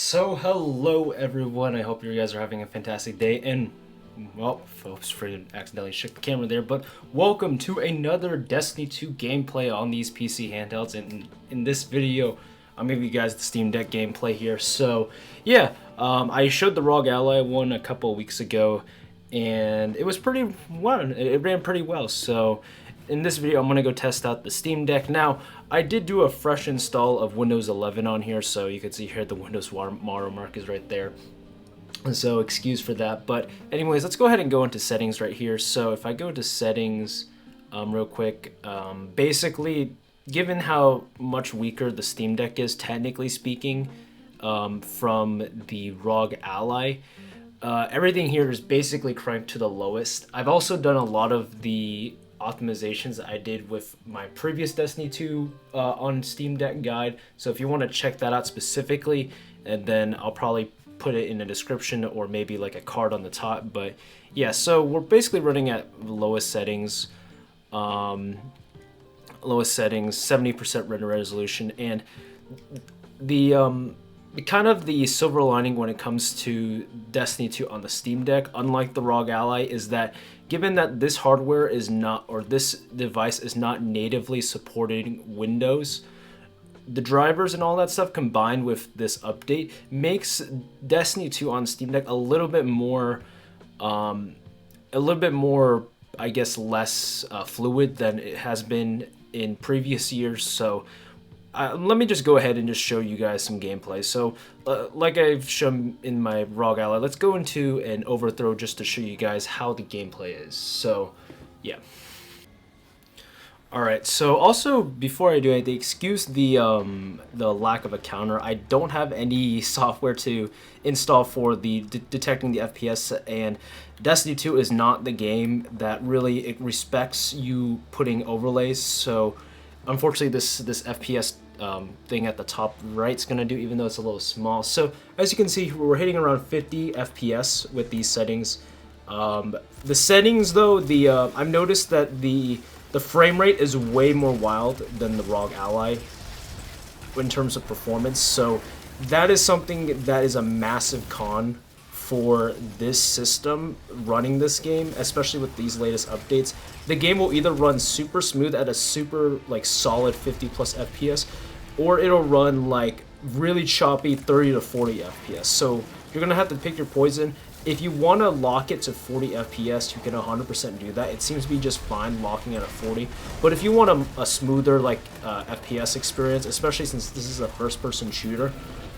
So hello everyone, I hope you guys are having a fantastic day, and well, folks, afraid to accidentally shook the camera there, but welcome to another Destiny 2 gameplay on these PC handhelds, and in this video, I'm giving you guys the Steam Deck gameplay here. So yeah, I showed the Rogue Ally one a couple of weeks ago, and it was pretty well, it ran pretty well, so in this video, I'm going to go test out the Steam Deck. Now, I did do a fresh install of Windows 11 on here, so you can see here the Windows watermark is right there. So excuse for that. But anyways, let's go ahead and go into settings right here. So if I go to settings real quick, basically, given how much weaker the Steam Deck is, technically speaking, from the ROG Ally, everything here is basically cranked to the lowest. I've also done a lot of the optimizations that I did with my previous Destiny 2 on Steam Deck guide, so if you want to check that out specifically, and then I'll probably put it in the description or maybe like a card on the top. But yeah, so we're basically running at lowest settings, 70% render resolution, and the kind of the silver lining when it comes to Destiny 2 on the Steam Deck, unlike the ROG Ally, is that given that this hardware is not, or this device is not natively supporting Windows, the drivers and all that stuff combined with this update makes Destiny 2 on Steam Deck a little bit more, I guess, less fluid than it has been in previous years. So let me just go ahead and just show you guys some gameplay. So like I've shown in my ROG Ally, let's go into an Overthrow just to show you guys how the gameplay is. So yeah. Alright, so also before I do anything, excuse the lack of a counter. I don't have any software to install for the detecting the FPS, and Destiny 2 is not the game that really it respects you putting overlays. So unfortunately, this FPS thing at the top right is going to do, even though it's a little small. So as you can see, we're hitting around 50 FPS with these settings. The settings, though, I've noticed that the frame rate is way more wild than the ROG Ally in terms of performance. So that is something that is a massive con for this system running this game, especially with these latest updates. The game will either run super smooth at a super solid 50 plus FPS, or it'll run like really choppy 30 to 40 FPS. So you're gonna have to pick your poison. If you want to lock it to 40 FPS, you can 100% do that. It seems to be just fine locking it at 40. But if you want a smoother FPS experience, especially since this is a first-person shooter,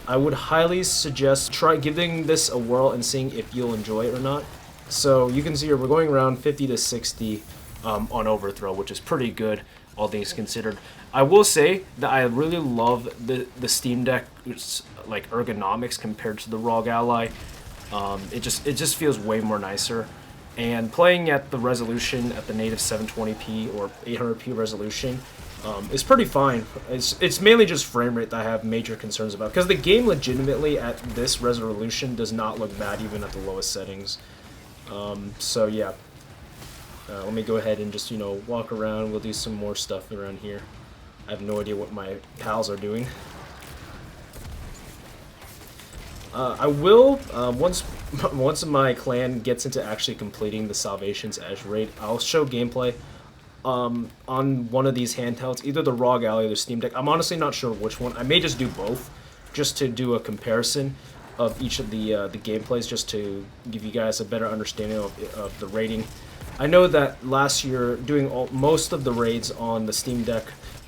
I would highly suggest try giving this a whirl and seeing if you'll enjoy it or not. So you can see here we're going around 50 to 60 on Overthrow, which is pretty good, all things considered. I will say that I really love the Steam Deck ergonomics compared to the ROG Ally. It just feels way more nicer, and playing at the resolution at the native 720p or 800p resolution is pretty fine. It's mainly just frame rate that I have major concerns about, because the game legitimately at this resolution does not look bad even at the lowest settings. So yeah, let me go ahead and just walk around. We'll do some more stuff around here. I have no idea what my pals are doing. I will, once my clan gets into actually completing the Salvation's Edge raid, I'll show gameplay on one of these handhelds, either the ROG Ally or the Steam Deck. I'm honestly not sure which one. I may just do both, just to do a comparison of each of the gameplays, just to give you guys a better understanding of the raiding. I know that last year, doing most of the raids on the Steam Deck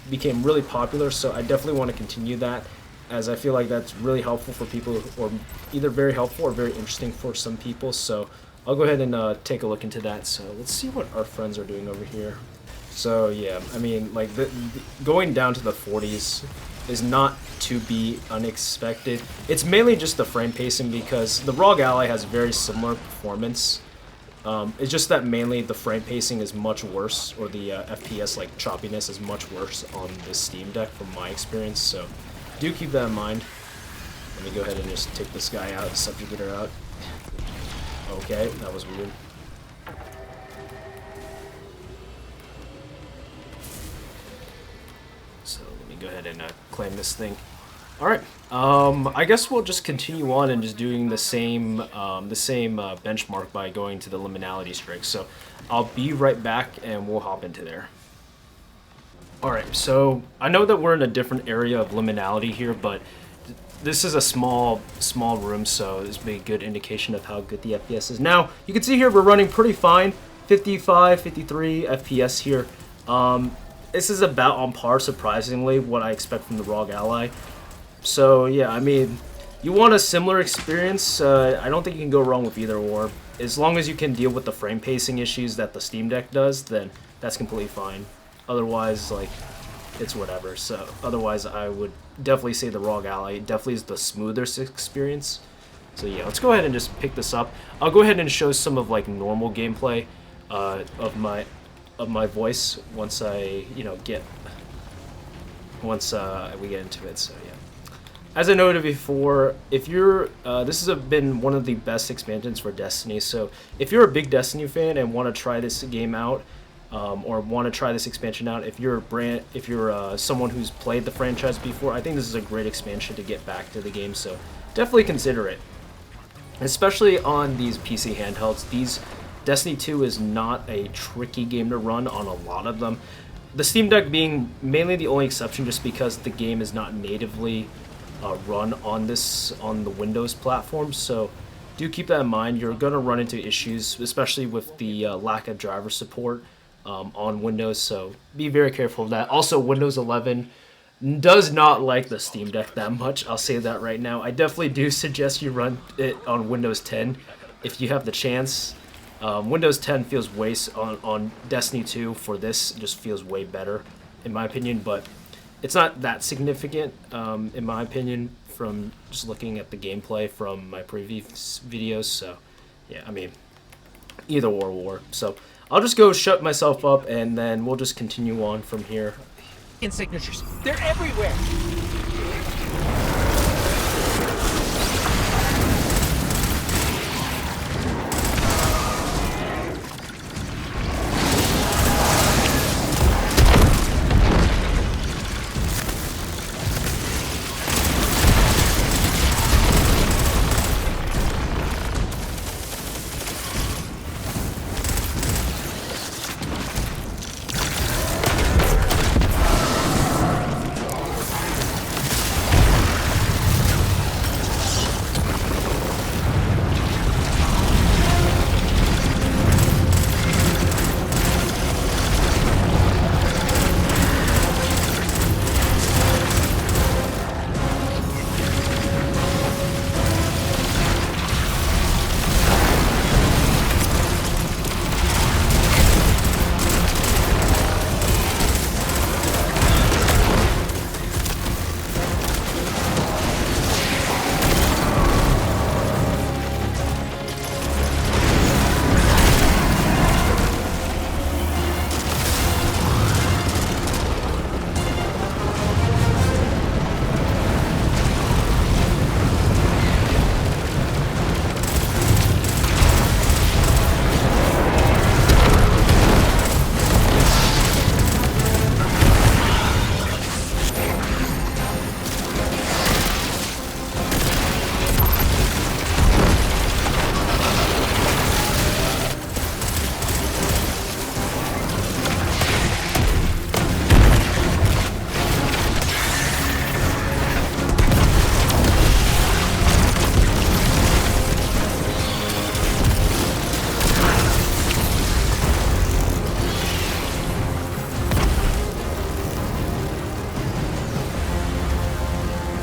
became really popular, so I definitely want to continue that, as I feel like that's really helpful for people, or either very helpful or very interesting for some people. So I'll go ahead and take a look into that. So let's see what our friends are doing over here. So yeah, I mean, going down to the 40s is not to be unexpected. It's mainly just the frame pacing, because the ROG Ally has very similar performance. It's just that mainly the frame pacing is much worse, or the FPS choppiness is much worse on the Steam Deck from my experience. So do keep that in mind. Let me go ahead and just take this guy out, subjugator out. Okay, that was weird. So let me go ahead and claim this thing. All right. I guess we'll just continue on and just doing the same benchmark by going to the liminality streak. So I'll be right back, and we'll hop into there. All right. So I know that we're in a different area of liminality here, but this is a small room, so this will be a good indication of how good the FPS is. Now you can see here we're running pretty fine, 55, 53 FPS here. This is about on par, surprisingly, what I expect from the ROG Ally. So yeah, I mean, you want a similar experience. I don't think you can go wrong with either or. As long as you can deal with the frame pacing issues that the Steam Deck does, then that's completely fine. Otherwise, like, it's whatever. So otherwise, I would definitely say the ROG Ally definitely is the smoothest experience. So yeah, let's go ahead and just pick this up. I'll go ahead and show some of like normal gameplay of my voice once I we get into it. So yeah. As I noted before, if you're, this has been one of the best expansions for Destiny. So if you're a big Destiny fan and want to try this game out, or want to try this expansion out, if you're someone who's played the franchise before, I think this is a great expansion to get back to the game. So definitely consider it, especially on these PC handhelds. Destiny 2 is not a tricky game to run on a lot of them. The Steam Deck being mainly the only exception, just because the game is not natively run on the Windows platform. So do keep that in mind. You're going to run into issues, especially with the lack of driver support on Windows. So be very careful of that. Also, Windows 11 does not like the Steam Deck that much. I'll say that right now. I definitely do suggest you run it on Windows 10 if you have the chance. Windows 10 feels on Destiny 2 for this just feels way better in my opinion, but it's not that significant in my opinion from just looking at the gameplay from my previous videos. So yeah, I mean, either or will work. So I'll just go shut myself up, and then we'll just continue on from here. In signatures, they're everywhere.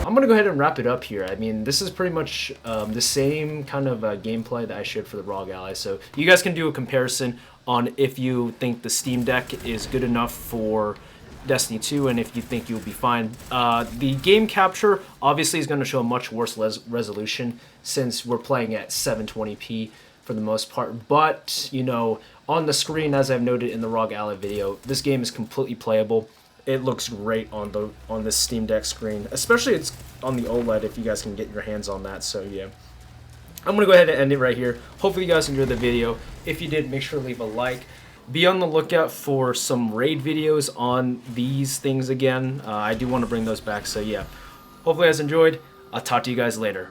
I'm gonna go ahead and wrap it up here. I mean, this is pretty much the same kind of gameplay that I showed for the ROG Ally. So you guys can do a comparison on if you think the Steam Deck is good enough for Destiny 2 and if you think you'll be fine. The game capture obviously is going to show a much worse resolution since we're playing at 720p for the most part. But, you know, on the screen, as I've noted in the ROG Ally video, this game is completely playable. It looks great on the Steam Deck screen, especially it's on the OLED if you guys can get your hands on that. So yeah, I'm gonna go ahead and end it right here. Hopefully you guys enjoyed the video. If you did, make sure to leave a like. Be on the lookout for some raid videos on these things again. I do want to bring those back. So yeah, Hopefully you guys enjoyed. I'll talk to you guys later.